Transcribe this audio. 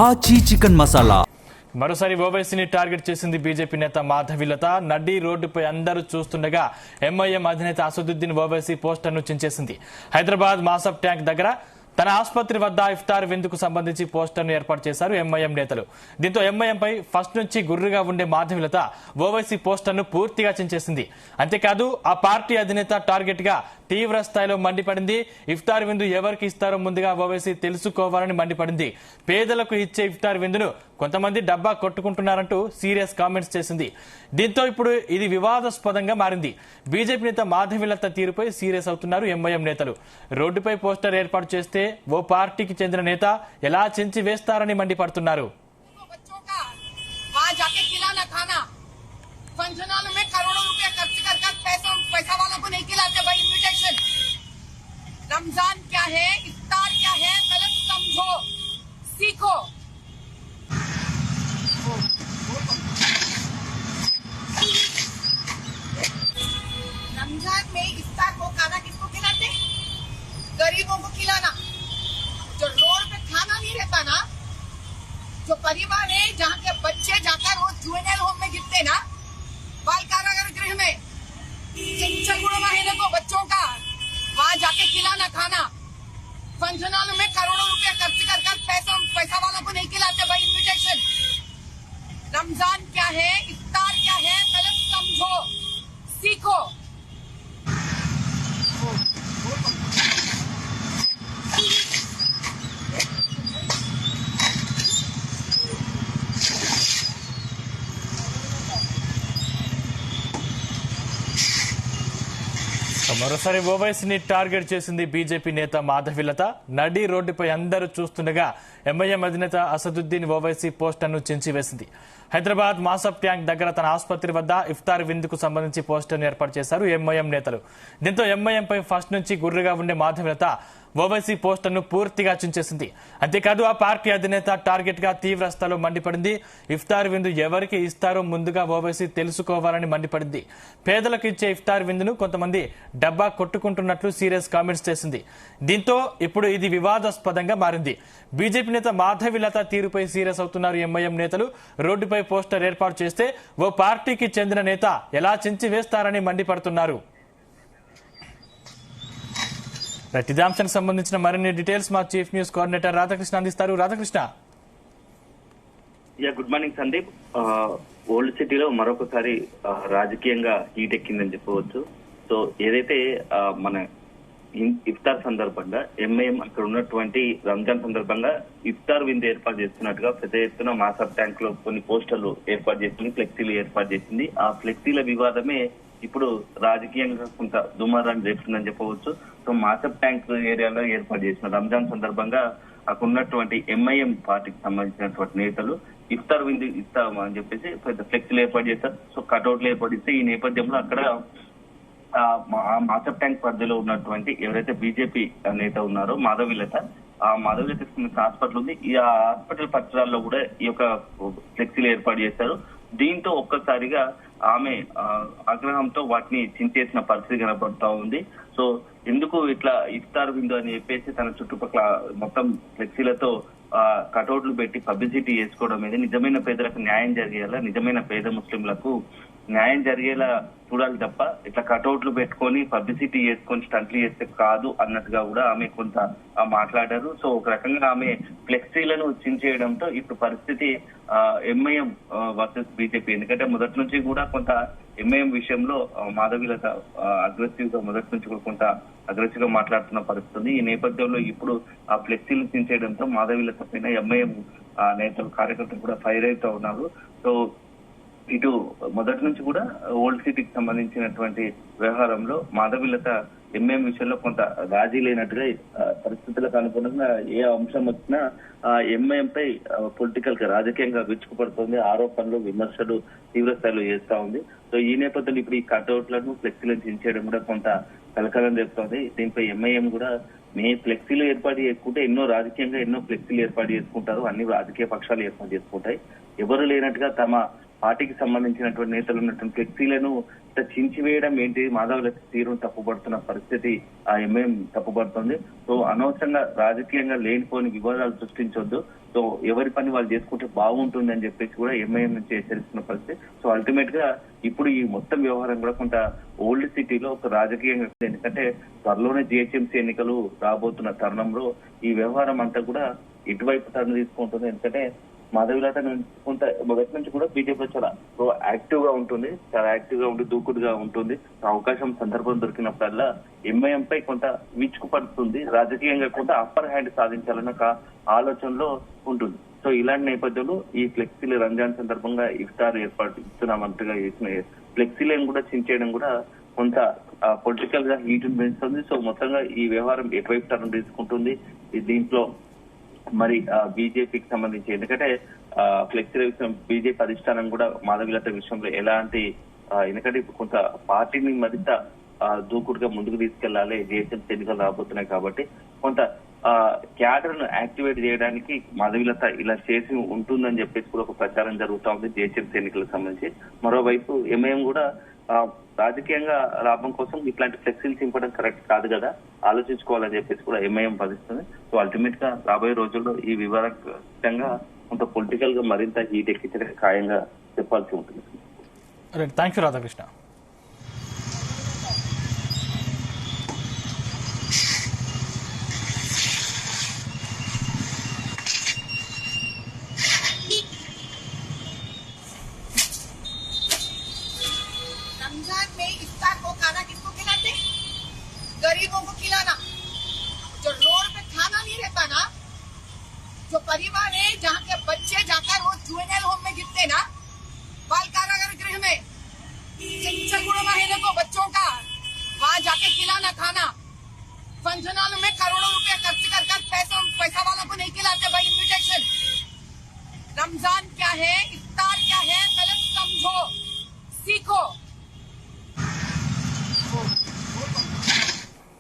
ఆచి చికెన్ మసాలా. మరోసారి ఓవైసీని టార్గెట్ చేసింది బీజేపీ నేత మాధవిలత. నడ్డీ రోడ్డుపై అందరూ చూస్తుండగా ఎంఐఎం అధినేత అసదుద్దీన్ ఓవైసీ పోస్టర్ను చించేసింది. హైదరాబాద్ మాసప్ ట్యాంక్ దగ్గర తన ఆసుపత్రి వద్ద ఇఫ్తార్ విందుకు సంబంధించి పోస్టర్ను ఏర్పాటు చేశారు ఎంఐఎం నేతలు. దీంతో ఎంఐఎంపై ఫస్ట్ నుంచి గుర్రుగా ఉండే మాధవిలత ఓవైసీ పోస్టర్ను పూర్తిగా చించేసింది. అంతేకాదు ఆ పార్టీ అధినేత టార్గెట్ గా తీవ్ర స్థాయిలో మండిపడింది. ఇఫ్తార్ విందు ఎవరికి ఇస్తారో ముందుగా ఓవైసీ తెలుసుకోవాలని మండిపడింది. పేదలకు ఇచ్చే ఇఫ్తార్ విందును కొంతమంది డబ్బా కొట్టుకుంటున్నారంటూ సీరియస్ కామెంట్స్ చేసింది. దీంతో ఇప్పుడు ఇది వివాదాస్పదంగా మారింది. బీజేపీ నేత మాధవిలత తీరుపై సీరియస్ అవుతున్నారు ఎంఐఎం నేతలు. రోడ్డుపై పోస్టర్ ఏర్పాటు చేస్తే ఓ పార్టీకి చెందిన నేత ఎలా చించి వేస్తారని మండిపడుతున్నారు. रमजान क्या है, इफ्तार क्या है, गलत समझो, सीखो। रमजान में इफ्तार को खाना किसको खिलाते? गरीबों को खिलाना। जो रोड पे खाना नहीं रहता ना, जो परिवार है जहाँ के बच्चे जाकर रोज जुवेनाइल होम में गिरते ना, बाल कारागार गृह में, को बच्चों का वहाँ जाके खिलाना खाना। फंक्शनों में करोड़ों रुपया खर्च कर पैसा वालों को नहीं खिलाते भाई इन्विटेशन। रमजान क्या है, इफ्तार क्या है, गलत समझो, सीखो। మరోసారి ఓవైసీని టార్గెట్ చేసింది బీజేపీ నేత మాధవిలత. నడి రోడ్డుపై అందరూ చూస్తుండగా ఎంఐఎం అధినేత అసదుద్దీన్ ఓవైసీ పోస్టర్ను చించివేసింది. హైదరాబాద్ మాసప్ ట్యాంక్ దగ్గర తన ఆసుపత్రి వద్ద ఇఫ్తార్ విందుకు సంబంధించి పోస్టర్ను ఏర్పాటు చేశారు ఎంఐఎం నేతలు. దీంతో ఎంఐఎంపై ఫస్ట్ నుంచి గుర్రుగా ఉండే మాధవిలత ఓవైసీ పోస్టర్ను పూర్తిగా చించేసింది. అంతేకాదు ఆ పార్టీ అధినేత టార్గెట్ గా తీవ్ర స్థాయిలో మండిపడింది. ఇఫ్తార్ విందు ఎవరికి ఇస్తారో ముందుగా ఓవైసీ తెలుసుకోవాలని మండిపడింది. పేదలకు ఇచ్చే ఇఫ్తార్ విందును కొంతమంది డబ్బా కొట్టుకుంటున్నట్లు సీరియస్ కామెంట్స్ చేసింది. దీంతో ఇప్పుడు ఇది వివాదాస్పదంగా మారింది. బీజేపీ నేత మాధవిలత తీరుపై సీరియస్ అవుతున్నారు ఎంఐఎం నేతలు. రోడ్డుపై పోస్టర్ ఏర్పాటు చేస్తే ఓ పార్టీకి చెందిన నేత ఎలా చించి వేస్తారని మండిపడుతున్నారు. ఇదే అంశానికి సంబంధించిన మరిన్ని డీటెయిల్స్ మా చీఫ్ న్యూస్ కోఆర్డినేటర్ రాధాకృష్ణ అందిస్తారు. Radhakrishna. Good morning Sandeep. Old సిటీలో మరొకసారి రాజకీయంగా హీట్ ఎక్కిందని చెప్పవచ్చు. సో ఏదైతే మన ఇఫ్తార్ సందర్భంగా ఎంఐఎం అక్కడ ఉన్నటువంటి రంజాన్ సందర్భంగా ఇఫ్తార్ విందు ఏర్పాటు చేస్తున్నట్టుగా పెద్ద ఎత్తున మాసప్ ట్యాంక్ లో కొన్ని పోస్టర్లు ఏర్పాటు చేసింది, ఫ్లెక్సీలు ఏర్పాటు చేసింది. ఆ ఫ్లెక్సీల వివాదమే ఇప్పుడు రాజకీయంగా కొంత దుమారాన్ని రేపుతుందని చెప్పవచ్చు. సో మాసప్ ట్యాంక్ ఏరియాలో ఏర్పాటు చేసిన రంజాన్ సందర్భంగా అక్కడ ఉన్నటువంటి ఎంఐఎం పార్టీకి సంబంధించినటువంటి నేతలు ఇఫ్తార్ విందు ఇస్తాము అని చెప్పేసి పెద్ద ఫ్లెక్సీలు ఏర్పాటు చేశారు. సో కటౌట్లు ఏర్పాటు చేస్తే ఈ నేపథ్యంలో అక్కడ మాసప్ ట్యాంక్ పరిధిలో ఉన్నటువంటి ఎవరైతే బీజేపీ నేత ఉన్నారో మాధవిలత, ఆ మాధవిలత హాస్పిటల్ ఉంది. ఈ హాస్పిటల్ పరిసరాల్లో కూడా ఈ యొక్క ఫ్లెక్సీలు ఏర్పాటు చేశారు. దీంతో ఒక్కసారిగా ఆమె ఆగ్రహంతో వాటిని చించేసిన పరిస్థితి కనబడుతూ ఉంది. సో ఎందుకు ఇట్లా ఇఫ్తార్ విందు అని చెప్పేసి తన చుట్టుపక్కల మొత్తం ఫ్లెక్సీలతో కటౌట్లు పెట్టి పబ్లిసిటీ చేసుకోవడం మీద నిజమైన పేదలకు న్యాయం జరిగేలా, నిజమైన పేద ముస్లింలకు న్యాయం జరిగేలా చూడాలి తప్ప ఇట్లా కటౌట్లు పెట్టుకొని పబ్లిసిటీ చేసుకొని స్టంట్లు చేస్తే కాదు అన్నట్టుగా కూడా ఆమె కొంత మాట్లాడారు. సో ఒక రకంగా ఆమె ఫ్లెక్సీలను చించేయడంతో ఇప్పుడు పరిస్థితి ఎంఐఎం వర్సెస్ బీజేపీ. ఎందుకంటే మొదటి నుంచి కూడా కొంత ఎంఐఎం విషయంలో మాధవిలత అగ్రెసివ్ గా మొదటి నుంచి కూడా కొంత అగ్రెసివ్ గా మాట్లాడుతున్న పరిస్థితి. ఈ నేపథ్యంలో ఇప్పుడు ఆ ఫ్లెక్సీలు చించేయడంతో మాధవిలత పైన ఎంఐఎం నేతలు, కార్యకర్తలు కూడా ఫైర్ అవుతూ ఉన్నారు. సో ఇటు మొదటి నుంచి కూడా ఓల్డ్ సిటీకి సంబంధించినటువంటి వ్యవహారంలో మాధవిలత ఎంఐఎం విషయంలో కొంత రాజీ లేనట్టుగా పరిస్థితులకు అనుగుణంగా ఏ అంశం వచ్చినా ఎంఐఎం పై పొలిటికల్ గా రాజకీయంగా విరుచుకుపడుతోంది. ఆరోపణలు, విమర్శలు తీవ్ర స్థాయిలో చేస్తా ఉంది. సో ఈ నేపథ్యంలో ఇప్పుడు ఈ కటౌట్లను, ఫ్లెక్సీలను చించేయడం కూడా కొంత కలకలం చెప్తోంది. దీనిపై ఎంఐఎం కూడా ఫ్లెక్సీలు ఏర్పాటు చేసుకుంటే ఎన్నో రాజకీయంగా ఎన్నో ఫ్లెక్సీలు ఏర్పాటు చేసుకుంటారు, అన్ని రాజకీయ పక్షాలు ఏర్పాటు చేసుకుంటాయి. ఎవరు లేనట్టుగా తమ పార్టీకి సంబంధించినటువంటి నేతలు ఉన్నటువంటి ఫ్లెక్సీలను చించివేయడం ఏంటి, మాధవలత తీరును తప్పుపడుతున్న పరిస్థితి ఆ ఎంఐఎం తప్పుపడుతుంది. సో అనవసరంగా రాజకీయంగా లేనిపోని వివాదాలు సృష్టించొద్దు, సో ఎవరి పని వాళ్ళు చేసుకుంటే బాగుంటుంది అని చెప్పేసి కూడా ఎంఐఎం నుంచి హెచ్చరిస్తున్న పరిస్థితి. సో అల్టిమేట్ గా ఇప్పుడు ఈ మొత్తం వ్యవహారం కూడా కొంత ఓల్డ్ సిటీలో ఒక రాజకీయంగా, ఎందుకంటే త్వరలోనే జిహెచ్ఎంసీ ఎన్నికలు రాబోతున్న తరుణంలో ఈ వ్యవహారం అంతా కూడా ఇటువైపు టర్న్ తీసుకుంటుంది. ఎందుకంటే మాధవీలత కొంత మొదటి నుంచి కూడా బీజేపీలో చాలా యాక్టివ్ గా ఉంటుంది, చాలా యాక్టివ్ గా ఉండి దూకుడుగా ఉంటుంది. అవకాశం సందర్భం దొరికినప్పుడల్లా ఎంఐఎం పై కొంత విచ్చుకుపడుతుంది, రాజకీయంగా కొంత అప్పర్ హ్యాండ్ సాధించాలన్న ఒక ఆలోచనలో ఉంటుంది. సో ఇలాంటి నేపథ్యంలో ఈ ఫ్లెక్సీలు రంజాన్ సందర్భంగా ఇఫ్తార్ ఏర్పాటు ఇస్తున్నామంటగా చేసిన ఫ్లెక్సీలను కూడా చించేయడం కూడా కొంత పొలిటికల్ గా హీట్ పెంచుతుంది. సో మొత్తంగా ఈ వ్యవహారం ఎటువైపు టర్న్ తీసుకుంటుంది దీంట్లో మరి బీజేపీకి సంబంధించి, ఎందుకంటే ఫ్లెక్సీల విషయం బీజేపీ అధిష్టానం కూడా మాధవీలత విషయంలో ఎలాంటి, ఎందుకంటే ఇప్పుడు కొంత పార్టీని మరింత దూకుడుగా ముందుకు తీసుకెళ్లాలి, జిహెచ్ఎంసీ ఎన్నికలు రాబోతున్నాయి కాబట్టి కొంత క్యాడర్ ను యాక్టివేట్ చేయడానికి మాధవీలత ఇలా చేసి ఉంటుందని చెప్పేసి కూడా ఒక ప్రచారం జరుగుతా ఉంది జిహెచ్ఎంసీ ఎన్నికలకు సంబంధించి. మరోవైపు ఎంఐఎం కూడా రాజకీయంగా లాభం కోసం ఇట్లాంటి ఫ్లెక్సీలు చింపడం కరెక్ట్ కాదు కదా, ఆలోచించుకోవాలని చెప్పేసి కూడా ఎంఐఎం భావిస్తుంది. సో అల్టిమేట్ గా రాబోయే రోజుల్లో ఈ వివాదంగా కొంత పొలిటికల్ గా మరింత హీట్ ఎక్కించడం ఖాయంగా చెప్పాల్సి ఉంటుంది. Thank you Radhakrishna. रमजान में इफ्तार को खाना किसको खिलाते? गरीबों को खिलाना। जो रोड पे खाना नहीं रहता ना, जो परिवार है जहाँ के बच्चे जाकर वो जुवेनाइल होम में गिरते ना, बाल कारागार गृह में, गुणमा है देखो बच्चों का, वहाँ जाके खिलाना खाना। फंक्शन हॉल में करोड़ों रुपए खर्च कर पैसा वालों को नहीं खिलाते भाई इन्विटेशन। रमजान क्या है?